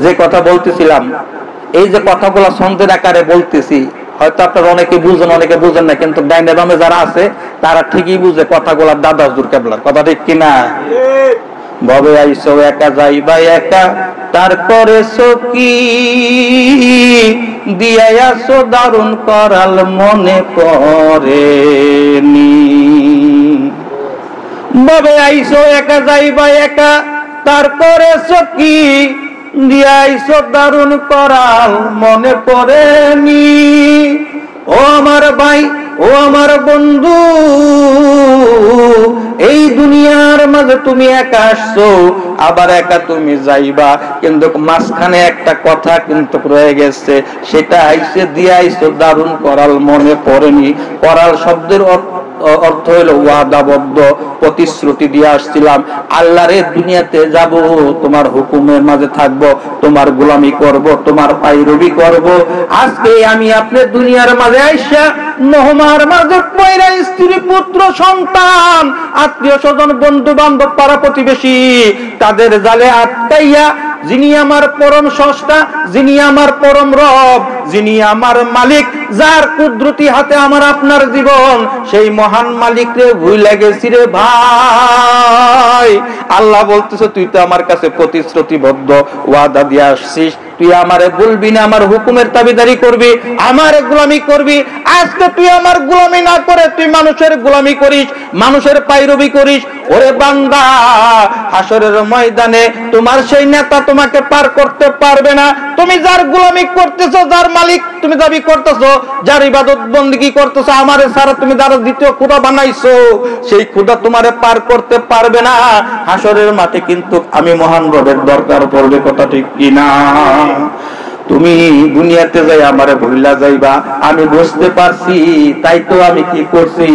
যে কথা বলতেছিলাম, এই যে কথাগুলো ছন্দের আকারে বলতেছি, হয়তো আপনারা অনেকে বুঝেন অনেকে বুঝেন না, কিন্তু ডাইনে বামে যারা আছে তারা ঠিকই বুঝে কথাগুলো দাদা হুজুর কেবলার কথা, ঠিক কিনা? ভবে আইসো একা যাইবা একা, তারপরে কি দিয়াছো দারুণ করাল মনে পড়েনি। ভবে আইসো একা যাইবা একা, তারপরে কি দিয়াছো দারুণ করাল মনে পড়েনি। ও আমার ভাই, ও আমার বন্ধু, এই দুনিয়ার মাঝে তুমি একা আসছো, আবার একা তুমি যাইবা, কিন্তু মাঝখানে একটা কথা কিন্তু রয়ে গেছে, সেটা আইসে দিয়ে আইসো দারুণ করাল মনে পড়েনি। করাল শব্দের অর্থ হলো ওয়াদাবদ্ধ, প্রতিশ্রুতি দিয়ে আসছিলাম, আল্লাহর দুনিয়াতে যাব, তোমার হুকুমের মাঝে থাকব, তোমার গোলামি করব, তোমার পায়রবি করব। আজকে আমি আপনার দুনিয়ার মাঝে আইসা নহমার মাঝে পয়রা স্ত্রী পুত্র সন্তান আত্মীয় স্বজন বন্ধু বান্ধব পাড়া প্রতিবেশী তাদের জালে আটকাইয়া, যিনি আমার পরম স্রষ্টা, যিনি আমার পরম রব, যিনি আমার মালিক, যার কুদরতি হাতে আমার আপনার জীবন, সেই মহান মালিক রে ভুলে গেছি রে ভাই। আল্লাহ বলতেছে তুই তো আমার কাছে প্রতিশ্রুতিবদ্ধ ওয়াদা দিয়ে আসছিস, তুই আমারে বলবি না, আমার হুকুমের তাবিদারি করবি, আমার গোলামি করবি। আজকে তুই আমার গোলামি না করে তুই মানুষের গোলামি করিস, মানুষের পায়রবি করিস। ওরে বান্দা, হাসরের ময়দানে তোমার সেই নেতা তোমাকে পার করতে পারবে না। তুমি যার গোলামি করতেছো, যার মালিক তুমি দাবি করতেছো, যার ইবাদত বন্দেগী করতেছো, আমারে ছাড়া তুমি যার দ্বিতীয় খোদা বানাইছো, সেই খোদা তোমারে পার করতে পারবে না। হাসরের মাঠে কিন্তু আমি মহান রবের দরকার পড়বে, কথা ঠিক কিনা? তুমি দুনিয়াতে যাই আমারে ভুলা যাইবা, আমি বুঝতে পারছি, তাই তো আমি কি করছি,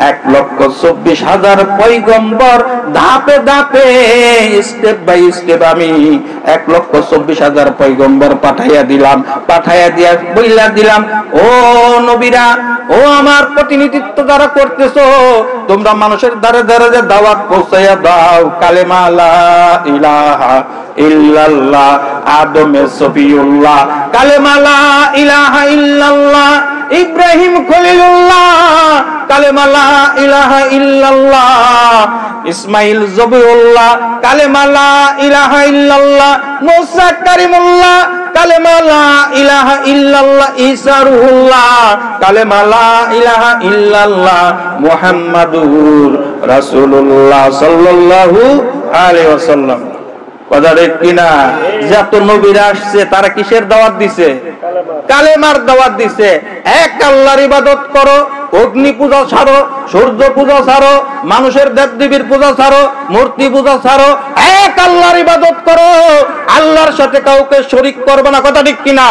1,24,000 পয়গম্বর ধাপে ধাপে স্টেপ বাই স্টেপ আমি 1,24,000 পয়গম্বর পাঠাইয়া দিলাম, পাঠাইয়া দিয়া বইলা দিলাম, ও নবীরা, ও আমার প্রতিনিধিত্ব যারা করতেছো, তোমরা মানুষের দ্বারে দ্বারে যে দাওয়াত পৌঁছাইয়া দাও, কালেমা লা ইলাহা ইল্লাল্লাহ, আদমে সফিউল্লাহ, কালেমা লা ইলাহা ইল্লাল্লাহ, ইব্রাহিম খলিলুল্লাহ, কালেমা লা ইলাহা ইল্লাল্লাহ, ইসমাইল জবিউল্লাহ, কালেমা লা ইলাহা ইল্লাল্লাহ, মুসা কারিমুল্লাহ, কালেমা লা ইলাহা ইল্লাল্লাহ, ঈসা রূহুল্লাহ, কালেমা লা ইলাহা ইল্লাল্লাহ, মুহাম্মাদুর রাসূলুল্লাহ সাল্লাল্লাহু আলাইহি ওয়াসাল্লাম। কথা ঠিক কিনা? যত নবীরা আসছে তারা কিসের দাওয়াত দিছে? কালেমার দাওয়াত দিছে। এক আল্লাহর ইবাদত করো, অগ্নি পূজা ছাড়ো, সূর্য পূজা ছাড়ো, মানুষের দেবদেবীর পূজা ছাড়ো, মূর্তি পূজা ছাড়ো, এক আল্লাহর ইবাদত করো, আল্লাহর সাথে কাউকে শরীক করবে না। কথা ঠিক কিনা?